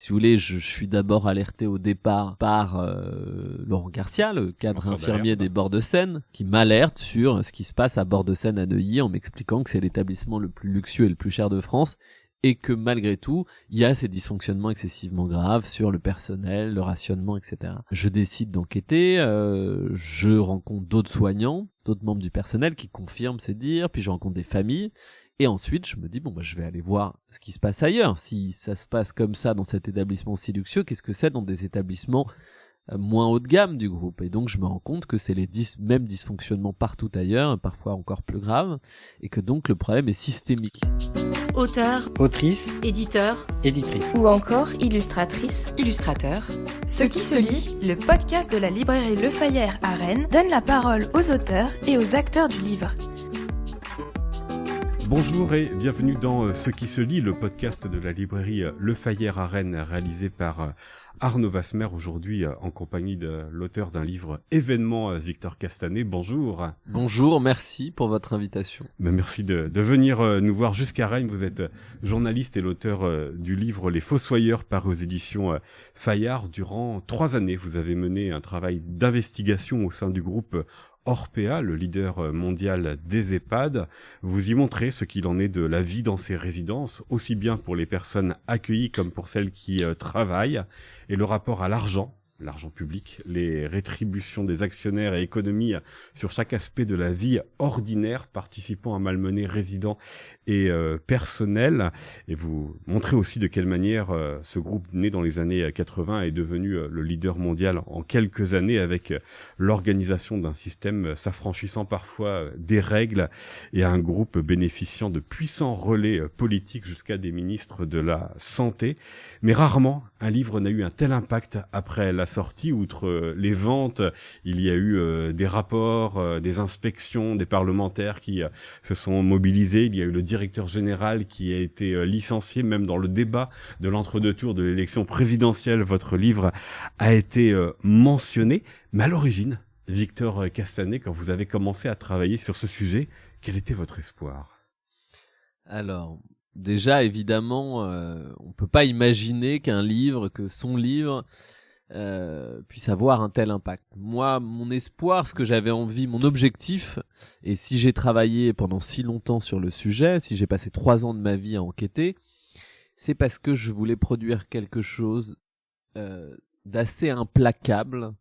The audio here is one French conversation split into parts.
Si vous voulez, je suis d'abord alerté au départ par Laurent Garcia, le cadre infirmier des Bords de Seine, qui m'alerte sur ce qui se passe à Bords de Seine à Neuilly en m'expliquant que c'est l'établissement le plus luxueux et le plus cher de France et que malgré tout, il y a ces dysfonctionnements excessivement graves sur le personnel, le rationnement, etc. Je décide d'enquêter, je rencontre d'autres soignants, d'autres membres du personnel qui confirment ces dires, puis je rencontre des familles. Et ensuite, je me dis, je vais aller voir ce qui se passe ailleurs. Si ça se passe comme ça dans cet établissement si luxueux, qu'est-ce que c'est dans des établissements moins haut de gamme du groupe? Et donc, je me rends compte que c'est les mêmes dysfonctionnements partout ailleurs, parfois encore plus graves, et que donc le problème est systémique. Auteur, autrice, éditeur, éditrice ou encore illustratrice, illustrateur. Ce qui se lit, le podcast de la librairie Le Fayère à Rennes, donne la parole aux auteurs et aux acteurs du livre. Bonjour et bienvenue dans Ce qui se lit, le podcast de la librairie Le Fayère à Rennes, réalisé par Arnaud Vasmer, aujourd'hui en compagnie de l'auteur d'un livre événement, Victor Castanet. Bonjour. Bonjour, merci pour votre invitation. Merci de venir nous voir jusqu'à Rennes. Vous êtes journaliste et l'auteur du livre Les Fossoyeurs, paru aux éditions Fayard. Durant 3 années, vous avez mené un travail d'investigation au sein du groupe Orpea, le leader mondial des EHPAD. Vous y montrez ce qu'il en est de la vie dans ces résidences, aussi bien pour les personnes accueillies comme pour celles qui travaillent, et le rapport à l'argent public, les rétributions des actionnaires et économies sur chaque aspect de la vie ordinaire, participant à malmener résidents et personnel. Et vous montrez aussi de quelle manière ce groupe né dans les années 80 est devenu le leader mondial en quelques années, avec l'organisation d'un système s'affranchissant parfois des règles et un groupe bénéficiant de puissants relais politiques jusqu'à des ministres de la Santé. Mais rarement un livre n'a eu un tel impact après la sortie. Outre les ventes, il y a eu des rapports, des inspections, des parlementaires qui se sont mobilisés. Il y a eu le directeur général qui a été licencié, même dans le débat de l'entre-deux tours de l'élection présidentielle. Votre livre a été mentionné. Mais à l'origine, Victor Castanet, quand vous avez commencé à travailler sur ce sujet, quel était votre espoir ? Alors, déjà, évidemment, on peut pas imaginer que son livre puisse avoir un tel impact. Moi, mon espoir, ce que j'avais envie, mon objectif, et si j'ai travaillé pendant si longtemps sur le sujet, si j'ai passé 3 ans de ma vie à enquêter, c'est parce que je voulais produire quelque chose d'assez implacable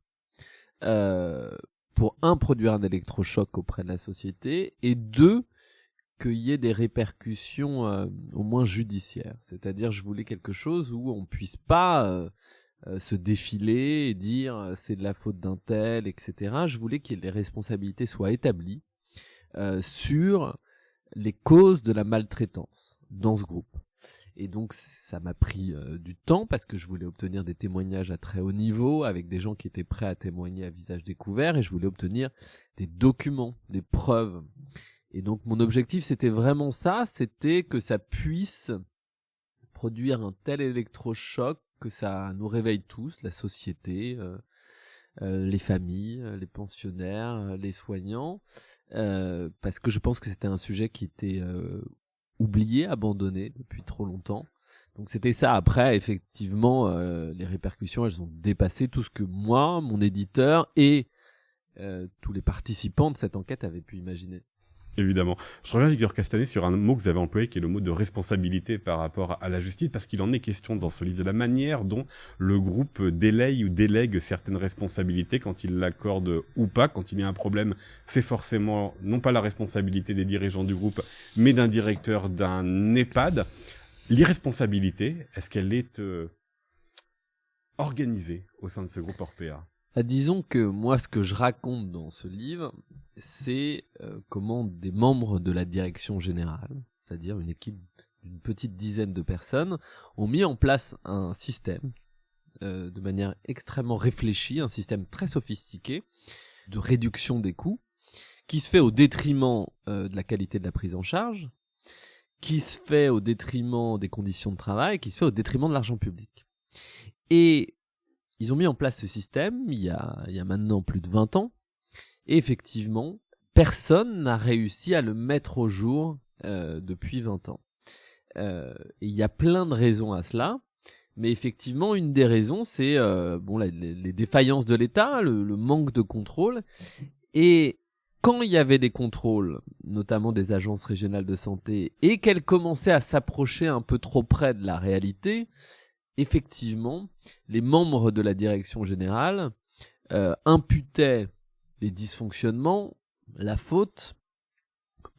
pour produire un électrochoc auprès de la société, et 2, qu'il y ait des répercussions au moins judiciaires. C'est-à-dire, je voulais quelque chose où on puisse pas se défiler et dire c'est de la faute d'un tel, etc. Je voulais que les responsabilités soient établies sur les causes de la maltraitance dans ce groupe. Et donc, ça m'a pris du temps parce que je voulais obtenir des témoignages à très haut niveau avec des gens qui étaient prêts à témoigner à visage découvert, et je voulais obtenir des documents, des preuves. Et donc, mon objectif, c'était vraiment ça, c'était que ça puisse produire un tel électrochoc que ça nous réveille tous, la société, les familles, les pensionnaires, les soignants, parce que je pense que c'était un sujet qui était oublié, abandonné depuis trop longtemps. Donc c'était ça. Après, effectivement, les répercussions, elles ont dépassé tout ce que moi, mon éditeur et tous les participants de cette enquête avaient pu imaginer. Évidemment. Je reviens, Victor Castanet, sur un mot que vous avez employé, qui est le mot de responsabilité par rapport à la justice, parce qu'il en est question dans ce livre, de la manière dont le groupe délaye ou délègue certaines responsabilités, quand il l'accorde ou pas. Quand il y a un problème, c'est forcément non pas la responsabilité des dirigeants du groupe, mais d'un directeur d'un EHPAD. L'irresponsabilité, est-ce qu'elle est organisée au sein de ce groupe Orpea ? Disons que moi, ce que je raconte dans ce livre, c'est comment des membres de la direction générale, c'est-à-dire une équipe d'une petite dizaine de personnes, ont mis en place un système de manière extrêmement réfléchie, un système très sophistiqué de réduction des coûts, qui se fait au détriment de la qualité de la prise en charge, qui se fait au détriment des conditions de travail, qui se fait au détriment de l'argent public. Et ils ont mis en place ce système il y a maintenant plus de 20 ans. Et effectivement, personne n'a réussi à le mettre au jour depuis 20 ans. Et il y a plein de raisons à cela. Mais effectivement, une des raisons, c'est les défaillances de l'État, le manque de contrôle. Et quand il y avait des contrôles, notamment des agences régionales de santé, et qu'elles commençaient à s'approcher un peu trop près de la réalité, effectivement, les membres de la direction générale imputaient les dysfonctionnements, la faute,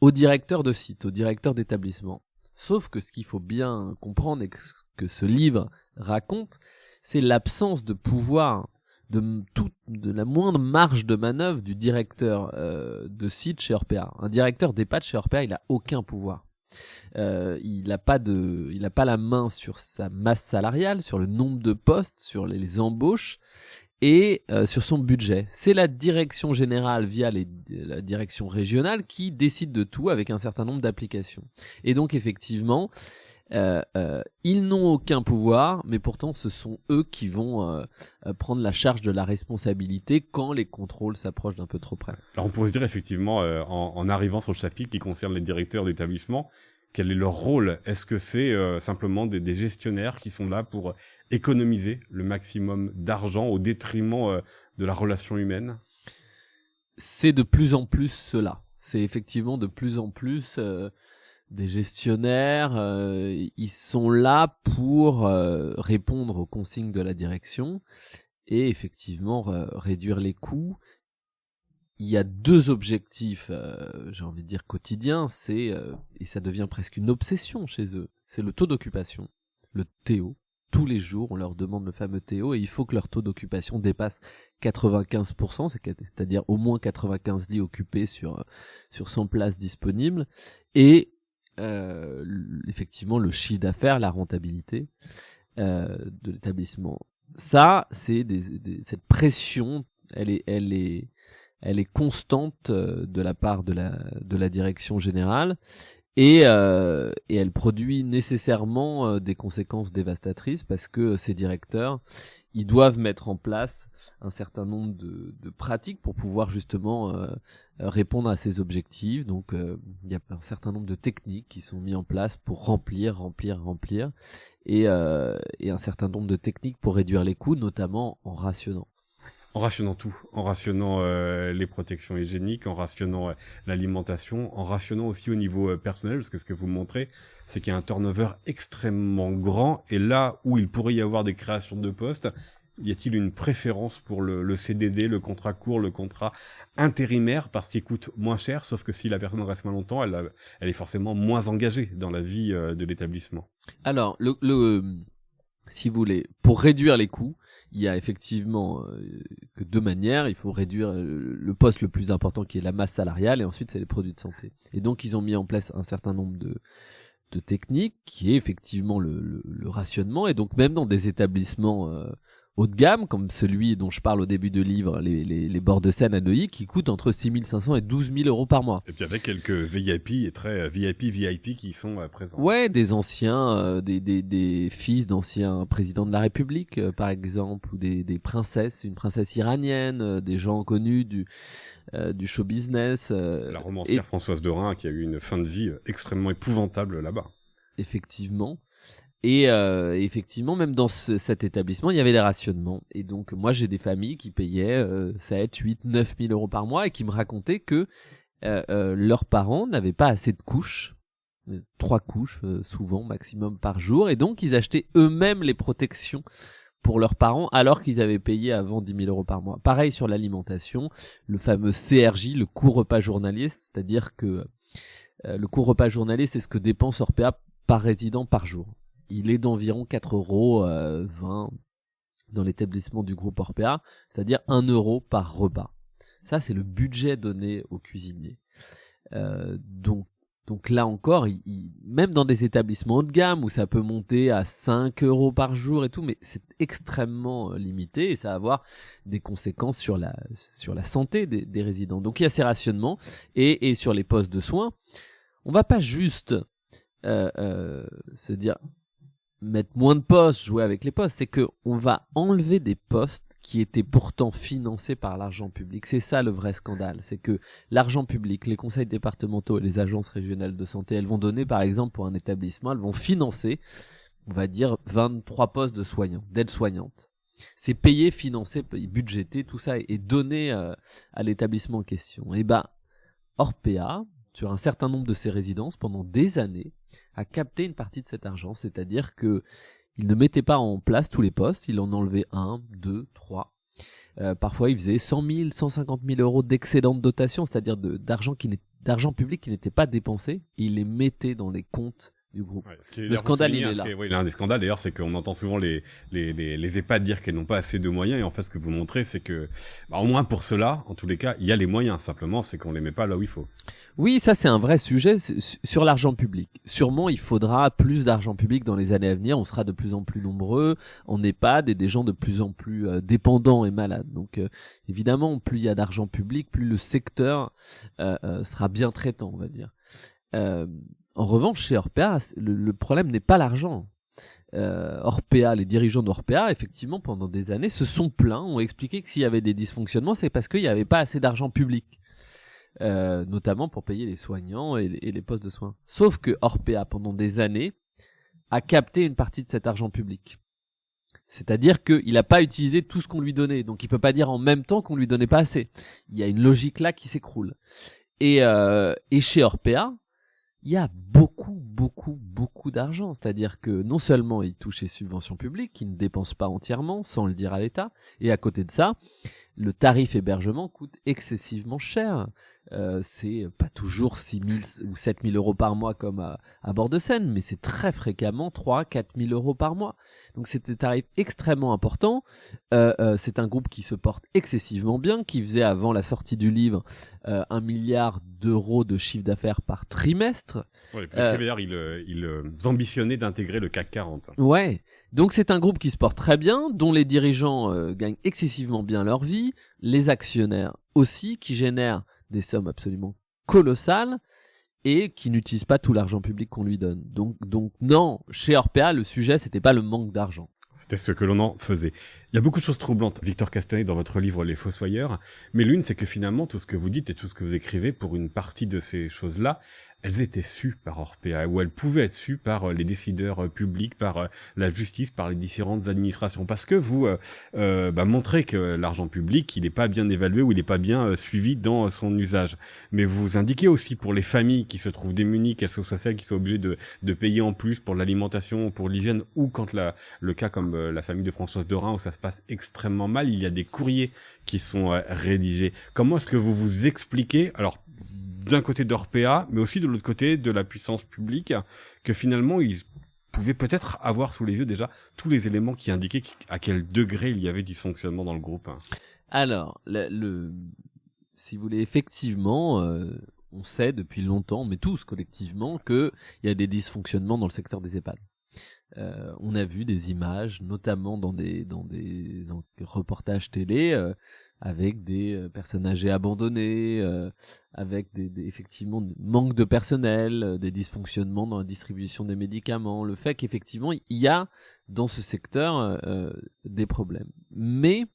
au directeur de site, au directeur d'établissement. Sauf que ce qu'il faut bien comprendre et que ce livre raconte, c'est l'absence de pouvoir, de la moindre marge de manœuvre du directeur de site chez Orpea. Un directeur d'EHPAD chez Orpea, il n'a aucun pouvoir. Il n'a pas la main sur sa masse salariale, sur le nombre de postes, sur les embauches et sur son budget. C'est la direction générale via la direction régionale qui décide de tout avec un certain nombre d'applications. Et donc effectivement, ils n'ont aucun pouvoir, mais pourtant ce sont eux qui vont prendre la charge de la responsabilité quand les contrôles s'approchent d'un peu trop près. Alors on pourrait se dire effectivement, en arrivant sur le chapitre qui concerne les directeurs d'établissement, quel est leur rôle? Est-ce que c'est simplement des gestionnaires qui sont là pour économiser le maximum d'argent au détriment de la relation humaine? C'est de plus en plus cela. C'est effectivement de plus en plus des gestionnaires. Ils sont là pour répondre aux consignes de la direction et effectivement réduire les coûts. Il y a deux objectifs, j'ai envie de dire quotidiens, et ça devient presque une obsession chez eux, c'est le taux d'occupation, le TO. Tous les jours, on leur demande le fameux TO et il faut que leur taux d'occupation dépasse 95%, c'est-à-dire au moins 95 lits occupés sur 100 places disponibles. Et effectivement, le chiffre d'affaires, la rentabilité de l'établissement. Ça, c'est cette pression, elle est constante de la part de la direction générale et elle produit nécessairement des conséquences dévastatrices parce que ces directeurs, ils doivent mettre en place un certain nombre de pratiques pour pouvoir justement répondre à ces objectifs. Donc il y a un certain nombre de techniques qui sont mises en place pour remplir et un certain nombre de techniques pour réduire les coûts, notamment en rationnant. En rationnant tout, en rationnant les protections hygiéniques, en rationnant l'alimentation, en rationnant aussi au niveau personnel, parce que ce que vous montrez, c'est qu'il y a un turnover extrêmement grand, et là où il pourrait y avoir des créations de postes, y a-t-il une préférence pour le CDD, le contrat court, le contrat intérimaire, parce qu'il coûte moins cher, sauf que si la personne reste moins longtemps, elle est forcément moins engagée dans la vie de l'établissement. Alors, si vous voulez, pour réduire les coûts, il y a effectivement que deux manières. Il faut réduire le poste le plus important qui est la masse salariale et ensuite c'est les produits de santé. Et donc ils ont mis en place un certain nombre de techniques qui est effectivement le rationnement. Et donc même dans des établissements haut de gamme, comme celui dont je parle au début de livre, les bords de Seine à Neuilly, qui coûtent entre 6 500 et 12 000 euros par mois. Et puis avec quelques VIP et très VIP qui sont présents. Ouais, des anciens, des fils d'anciens présidents de la République, par exemple, ou des princesses, une princesse iranienne, des gens connus du show business. La romancière Françoise Dorin, qui a eu une fin de vie extrêmement épouvantable là-bas. Effectivement. Et effectivement, même dans cet établissement, il y avait des rationnements. Et donc, moi, j'ai des familles qui payaient 7, 8, 9 000 euros par mois et qui me racontaient que leurs parents n'avaient pas assez de couches, 3 couches souvent, maximum par jour. Et donc, ils achetaient eux-mêmes les protections pour leurs parents alors qu'ils avaient payé avant 10 000 euros par mois. Pareil sur l'alimentation, le fameux CRJ, le coût repas journalier, c'est-à-dire que le coût repas journalier, c'est ce que dépense Orpea par résident par jour. Il est d'environ 4,20 € dans l'établissement du groupe Orpea, c'est-à-dire 1 € par repas. Ça, c'est le budget donné aux cuisiniers. Donc là encore, même dans des établissements haut de gamme où ça peut monter à 5 € par jour et tout, mais c'est extrêmement limité et ça va avoir des conséquences sur la santé des résidents. Donc il y a ces rationnements et sur les postes de soins, on va pas juste se dire mettre moins de postes, jouer avec les postes, c'est que on va enlever des postes qui étaient pourtant financés par l'argent public. C'est ça le vrai scandale, c'est que l'argent public, les conseils départementaux et les agences régionales de santé, elles vont donner par exemple pour un établissement, elles vont financer on va dire 23 postes de soignants, d'aides-soignantes. C'est payé, financé, budgété, tout ça est donné à l'établissement en question. Et Orpea, sur un certain nombre de ses résidences, pendant des années, a capté une partie de cet argent, c'est-à-dire que il ne mettait pas en place tous les postes, il en enlevait 1, 2, 3. Parfois, il faisait 100 000, 150 000 euros d'excédent de dotation, c'est-à-dire d'argent public qui n'était pas dépensé, et il les mettait dans les comptes du groupe. Ouais, le scandale, il est là. L'un des scandales, d'ailleurs, c'est qu'on entend souvent les EHPAD dire qu'elles n'ont pas assez de moyens, et en fait, ce que vous montrez, c'est que, au moins pour cela, en tous les cas, il y a les moyens. Simplement, c'est qu'on les met pas là où il faut. Oui, ça, c'est un vrai sujet sur l'argent public. Sûrement, il faudra plus d'argent public dans les années à venir. On sera de plus en plus nombreux en EHPAD et des gens de plus en plus dépendants et malades. Donc, évidemment, plus il y a d'argent public, plus le secteur sera bien traitant, on va dire. En revanche, chez Orpea, le problème n'est pas l'argent. Orpea, les dirigeants d'Orpea, effectivement, pendant des années, se sont plaints, ont expliqué que s'il y avait des dysfonctionnements, c'est parce qu'il n'y avait pas assez d'argent public, notamment pour payer les soignants et les postes de soins. Sauf que Orpea, pendant des années, a capté une partie de cet argent public. C'est-à-dire qu'il n'a pas utilisé tout ce qu'on lui donnait, donc il ne peut pas dire en même temps qu'on lui donnait pas assez. Il y a une logique là qui s'écroule. Et chez Orpea, il y a beaucoup d'argent. C'est-à-dire que non seulement ils touchent les subventions publiques, qu'ils ne dépensent pas entièrement, sans le dire à l'État, et à côté de ça, le tarif hébergement coûte excessivement cher. C'est pas toujours 6 000 ou 7 000 euros par mois comme à Bord-de-Seine, mais c'est très fréquemment 3 000 à 4 000 euros par mois. Donc c'est des tarifs extrêmement importants. C'est un groupe qui se porte excessivement bien, qui faisait avant la sortie du livre 1 milliard d'euros de chiffre d'affaires par trimestre. Ouais, d'ailleurs, il ambitionnait d'intégrer le CAC 40. Ouais, donc c'est un groupe qui se porte très bien, dont les dirigeants gagnent excessivement bien leur vie, les actionnaires aussi, qui génèrent des sommes absolument colossales et qui n'utilisent pas tout l'argent public qu'on lui donne. Donc non, chez Orpea, le sujet, c'était pas le manque d'argent. C'était ce que l'on en faisait. Il y a beaucoup de choses troublantes, Victor Castanet, dans votre livre Les Fossoyeurs, mais l'une, c'est que finalement, tout ce que vous dites et tout ce que vous écrivez, pour une partie de ces choses-là, elles étaient sues par Orpea, ou elles pouvaient être sues par les décideurs publics, par la justice, par les différentes administrations, parce que vous montrez que l'argent public, il n'est pas bien évalué ou il n'est pas bien suivi dans son usage. Mais vous indiquez aussi pour les familles qui se trouvent démunies, qu'elles soient celles qui sont obligées de payer en plus pour l'alimentation, pour l'hygiène, ou quand le cas comme la famille de Françoise Dorin, où ça se passe extrêmement mal, il y a des courriers qui sont rédigés. Comment est-ce que vous vous expliquez, alors d'un côté d'Orpea, mais aussi de l'autre côté de la puissance publique, que finalement ils pouvaient peut-être avoir sous les yeux déjà tous les éléments qui indiquaient à quel degré il y avait dysfonctionnement dans le groupe? Alors, si vous voulez, effectivement, on sait depuis longtemps, mais tous collectivement, qu'il y a des dysfonctionnements dans le secteur des EHPAD. On a vu des images, notamment dans des reportages télé, avec des personnes âgées abandonnées, avec effectivement manque de personnel, des dysfonctionnements dans la distribution des médicaments, le fait qu'effectivement il y a dans ce secteur des problèmes. Mais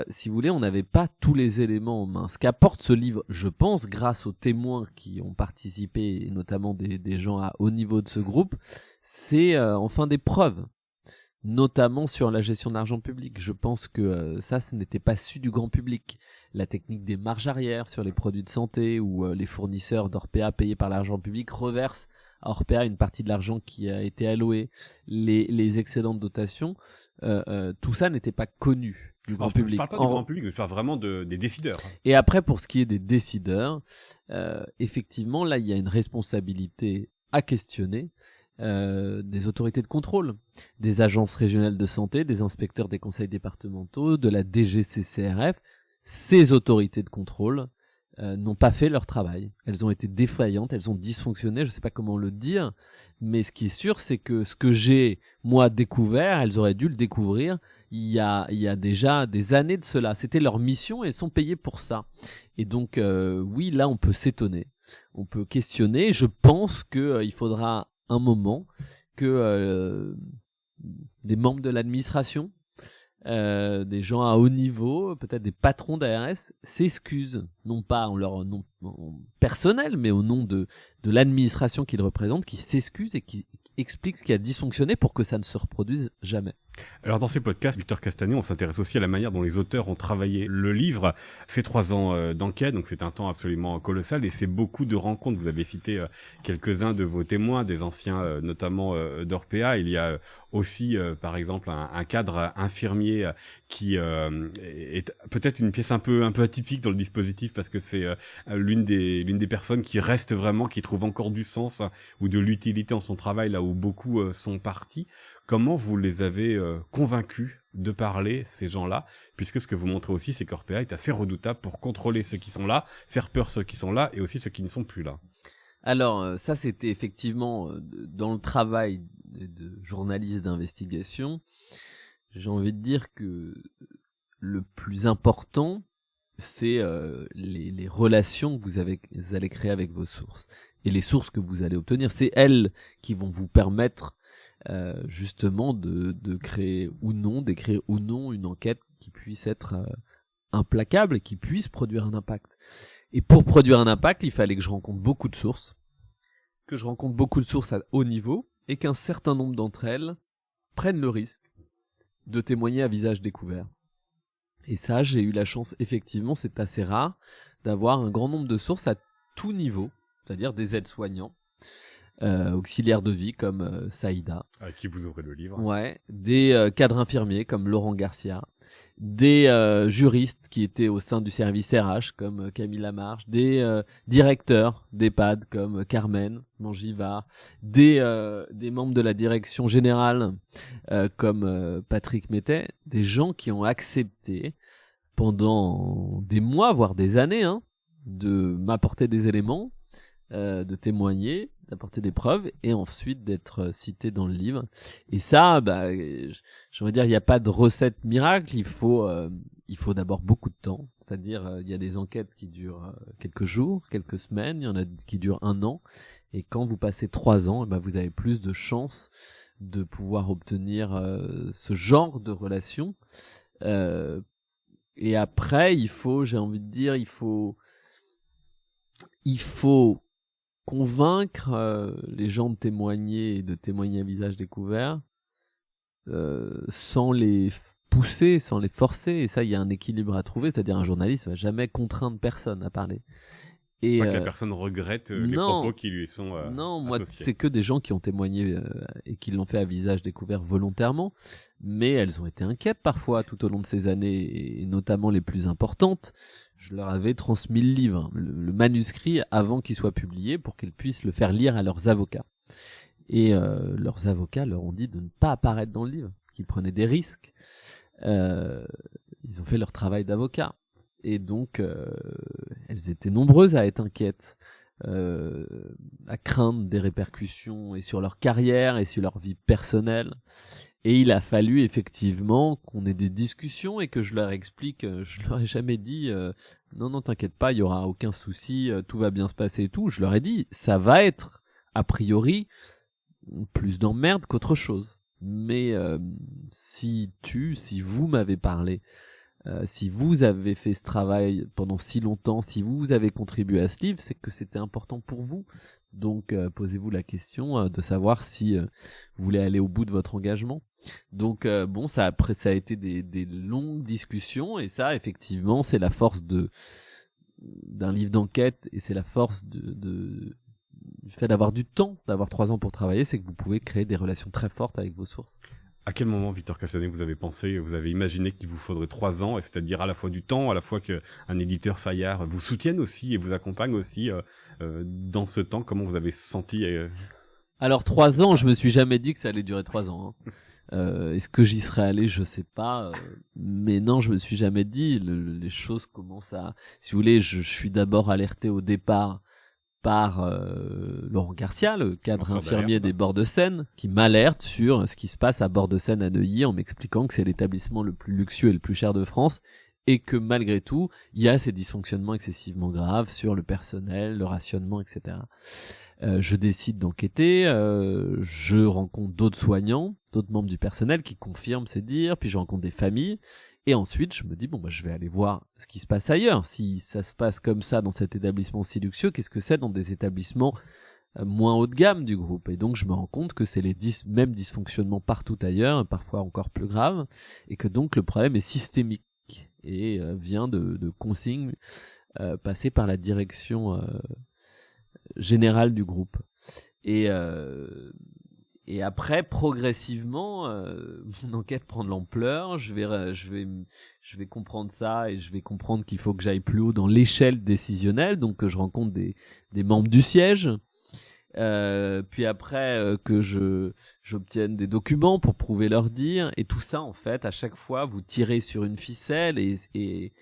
si vous voulez, on n'avait pas tous les éléments en main. Ce qu'apporte ce livre, je pense, grâce aux témoins qui ont participé, et notamment des gens à haut niveau de ce groupe, c'est enfin des preuves, notamment sur la gestion de l'argent public. Je pense que ça, ce n'était pas su du grand public. La technique des marges arrière sur les produits de santé, où les fournisseurs d'Orpea payés par l'argent public reversent à Orpea une partie de l'argent qui a été alloué, les excédents de dotation, tout ça n'était pas connu du grand public. Je ne parle pas du grand public, je parle vraiment des décideurs. Et après, pour ce qui est des décideurs, effectivement, là, il y a une responsabilité à questionner des autorités de contrôle, des agences régionales de santé, des inspecteurs des conseils départementaux, de la DGCCRF. Ces autorités de contrôle n'ont pas fait leur travail. Elles ont été défaillantes, elles ont dysfonctionné, je ne sais pas comment le dire, mais ce qui est sûr, c'est que ce que j'ai, moi, découvert, elles auraient dû le découvrir il y a déjà des années de cela. C'était leur mission et elles sont payées pour ça. Et donc, oui, là, on peut s'étonner, on peut questionner. Je pense qu'il faudra un moment que des membres de l'administration, des gens à haut niveau, peut-être des patrons d'ARS, s'excusent, non pas en leur nom personnel, mais au nom de l'administration qu'ils représentent, qui s'excusent et qui explique ce qui a dysfonctionné pour que ça ne se reproduise jamais. Alors dans ces podcasts, Victor Castanet, on s'intéresse aussi à la manière dont les auteurs ont travaillé le livre. C'est 3 ans d'enquête, donc c'est un temps absolument colossal et c'est beaucoup de rencontres. Vous avez cité quelques-uns de vos témoins, des anciens notamment d'Orpea. Il y a aussi par exemple un cadre infirmier qui est peut-être une pièce un peu atypique dans le dispositif parce que c'est l'une des personnes qui reste vraiment, qui trouve encore du sens ou de l'utilité en son travail là où beaucoup sont partis. Comment vous les avez convaincus de parler, ces gens-là, puisque ce que vous montrez aussi, c'est qu'Orpea est assez redoutable pour contrôler ceux qui sont là, faire peur ceux qui sont là et aussi ceux qui ne sont plus là. Alors, ça, c'était effectivement dans le travail de journaliste d'investigation. J'ai envie de dire que le plus important, c'est les relations que vous allez créer avec vos sources et les sources que vous allez obtenir. C'est elles qui vont vous permettre justement de créer ou non, d'écrire ou non une enquête qui puisse être implacable et qui puisse produire un impact. Et pour produire un impact, il fallait que je rencontre beaucoup de sources, à haut niveau, et qu'un certain nombre d'entre elles prennent le risque de témoigner à visage découvert. Et ça, j'ai eu la chance, effectivement, c'est assez rare, d'avoir un grand nombre de sources à tout niveau, c'est-à-dire des aides-soignants, auxiliaires de vie comme Saïda. À qui vous ouvrez le livre. Ouais, des cadres infirmiers comme Laurent Garcia, des juristes qui étaient au sein du service RH comme Camille Lamarche, des directeurs d'EHPAD comme Carmen Mangiva, des membres de la direction générale comme Patrick Mettet, des gens qui ont accepté pendant des mois, voire des années, de m'apporter des éléments, de témoigner, d'apporter des preuves et ensuite d'être cité dans le livre. Et ça, j'aimerais dire, il n'y a pas de recette miracle. Il faut d'abord beaucoup de temps. C'est-à-dire, il y a des enquêtes qui durent quelques jours, quelques semaines. Il y en a qui durent 1 an. Et quand vous passez 3 ans, vous avez plus de chances de pouvoir obtenir ce genre de relation. Et après, j'ai envie de dire, il faut convaincre les gens de témoigner et de témoigner à visage découvert sans les pousser, sans les forcer. Et ça, il y a un équilibre à trouver. C'est-à-dire un journaliste ne va jamais contraindre personne à parler. Et pas que la personne regrette les propos qui lui sont non, moi, associés. c'est que des gens qui ont témoigné et qui l'ont fait à visage découvert volontairement. Mais elles ont été inquiètes parfois tout au long de ces années, et notamment les plus importantes. Je leur avais transmis le livre, le manuscrit, avant qu'il soit publié, pour qu'ils puissent le faire lire à leurs avocats. Et leurs avocats leur ont dit de ne pas apparaître dans le livre, qu'ils prenaient des risques. Ils ont fait leur travail d'avocat. Et donc, elles étaient nombreuses à être inquiètes, à craindre des répercussions et sur leur carrière et sur leur vie personnelle. Et il a fallu effectivement qu'on ait des discussions et que je leur explique. Je leur ai jamais dit non, t'inquiète pas, il y aura aucun souci, tout va bien se passer et tout. Je leur ai dit ça va être a priori plus d'emmerde qu'autre chose. Mais si vous m'avez parlé, si vous avez fait ce travail pendant si longtemps, si vous avez contribué à ce livre, c'est que c'était important pour vous. Donc posez-vous la question de savoir si vous voulez aller au bout de votre engagement. Donc ça a été des longues discussions, et ça effectivement c'est la force d'un livre d'enquête, et c'est la force du fait d'avoir du temps, d'avoir 3 ans pour travailler, c'est que vous pouvez créer des relations très fortes avec vos sources. À quel moment, Victor Castanet, vous avez imaginé qu'il vous faudrait 3 ans, c'est-à-dire à la fois du temps, à la fois qu'un éditeur Fayard vous soutienne aussi et vous accompagne aussi dans ce temps? Comment vous avez senti Alors 3 ans, je me suis jamais dit que ça allait durer 3 ans. Est-ce que j'y serais allé? Je sais pas. Mais non, je me suis jamais dit. Les choses commencent à... Si vous voulez, je suis d'abord alerté au départ par Laurent Garcia, le cadre infirmier des Bords de Seine, qui m'alerte sur ce qui se passe à Bords de Seine à Neuilly en m'expliquant que c'est l'établissement le plus luxueux et le plus cher de France, et que malgré tout, il y a ces dysfonctionnements excessivement graves sur le personnel, le rationnement, etc. Je décide d'enquêter, je rencontre d'autres soignants, d'autres membres du personnel qui confirment ces dires, puis je rencontre des familles, et ensuite je me dis je vais aller voir ce qui se passe ailleurs. Si ça se passe comme ça dans cet établissement si luxueux, qu'est-ce que c'est dans des établissements moins haut de gamme du groupe. Et donc je me rends compte que c'est les mêmes dysfonctionnements partout ailleurs, parfois encore plus graves, et que donc le problème est systémique et vient de consignes passées par la direction générale du groupe. Et après, progressivement, mon enquête prend de l'ampleur. Je vais comprendre ça et je vais comprendre qu'il faut que j'aille plus haut dans l'échelle décisionnelle, donc que je rencontre des membres du siège. Puis après que j'obtienne des documents pour prouver leur dire, et tout ça en fait à chaque fois vous tirez sur une ficelle et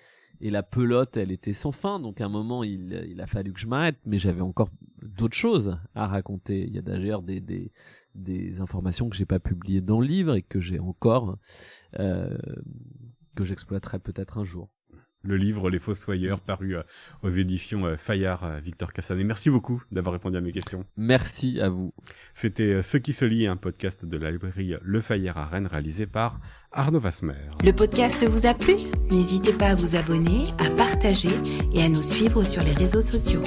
la pelote elle était sans fin, donc à un moment il a fallu que je m'arrête, mais j'avais encore d'autres choses à raconter. Il y a d'ailleurs des informations que j'ai pas publiées dans le livre et que j'ai encore que j'exploiterai peut-être un jour. Le livre Les Fossoyeurs, paru aux éditions Fayard, Victor Cassanet. Merci beaucoup d'avoir répondu à mes questions. Merci à vous. C'était Ce qui se lit, un podcast de la librairie Le Fayard à Rennes, réalisé par Arnaud Vasmer. Le podcast vous a plu ? N'hésitez pas à vous abonner, à partager et à nous suivre sur les réseaux sociaux.